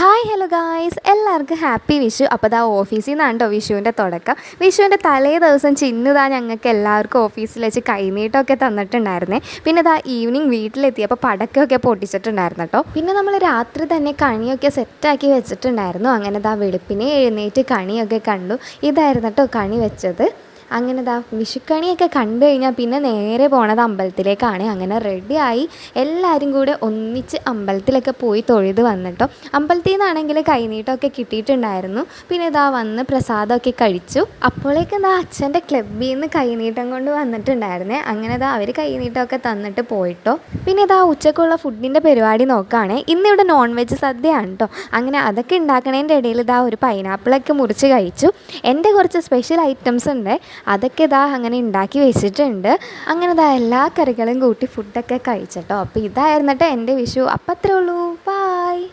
Hi hello guys, എല്ലാവർക്കും happy Vishu. അപ്പോൾ ഇതാ ഓഫീസിൽ നിന്നാണ് കേട്ടോ വിഷുവിൻ്റെ തുടക്കം. വിഷുവിൻ്റെ തലേ ദിവസം ചിന്നുതാ ഞങ്ങൾക്ക് എല്ലാവർക്കും ഓഫീസിൽ വെച്ച് കൈനീട്ടമൊക്കെ തന്നിട്ടുണ്ടായിരുന്നേ. പിന്നെ ഇതാ ഈവനിങ് വീട്ടിലെത്തിയപ്പോൾ പടക്കമൊക്കെ പൊട്ടിച്ചിട്ടുണ്ടായിരുന്നു കേട്ടോ. പിന്നെ നമ്മൾ രാത്രി തന്നെ കണിയൊക്കെ സെറ്റാക്കി വെച്ചിട്ടുണ്ടായിരുന്നു. അങ്ങനെ ഇതാ വെളുപ്പിനെ എഴുന്നേറ്റ് കണിയൊക്കെ കണ്ടു. ഇതായിരുന്നു കേട്ടോ കണി വെച്ചത്. അങ്ങനെ ഇതാ വിഷുക്കണിയൊക്കെ കണ്ടു കഴിഞ്ഞാൽ പിന്നെ നേരെ പോണത് അമ്പലത്തിലേക്കാണ്. അങ്ങനെ റെഡിയായി എല്ലാവരും കൂടെ ഒന്നിച്ച് അമ്പലത്തിലൊക്കെ പോയി തൊഴുത് വന്നിട്ടോ. അമ്പലത്തിൽ നിന്നാണെങ്കിൽ കൈനീട്ടമൊക്കെ കിട്ടിയിട്ടുണ്ടായിരുന്നു. പിന്നെ ഇതാ വന്ന് പ്രസാദമൊക്കെ കഴിച്ചു. അപ്പോഴേക്കും ഇതാ അച്ഛൻ്റെ ക്ലബ്ബിൽ നിന്ന് കൈനീട്ടം കൊണ്ട് വന്നിട്ടുണ്ടായിരുന്നേ. അങ്ങനെ ഇതാ അവർ കൈനീട്ടമൊക്കെ തന്നിട്ട് പോയിട്ടോ. പിന്നെ ഇതാ ഉച്ചക്കുള്ള ഫുഡിൻ്റെ പരിപാടി നോക്കുകയാണേ. ഇന്നിവിടെ നോൺ വെജ് സദ്യയാണ് കേട്ടോ. അങ്ങനെ അതൊക്കെ ഉണ്ടാക്കണതിൻ്റെ ഇടയിൽ ഇതാ ഒരു പൈനാപ്പിളൊക്കെ മുറിച്ച് കഴിച്ചു. എൻ്റെ കുറച്ച് സ്പെഷ്യൽ ഐറ്റംസ് ഉണ്ട്, അതൊക്കെ ഇതാ അങ്ങനെ ഉണ്ടാക്കി വെച്ചിട്ടുണ്ട്. അങ്ങനെ ഇതാ എല്ലാ കറികളും കൂട്ടി ഫുഡൊക്കെ കഴിച്ചിട്ടോ. അപ്പോൾ ഇതായിരുന്നിട്ട് എൻ്റെ വിഷു. അപ്പം അത്രേ ഉള്ളൂ, ബായ്.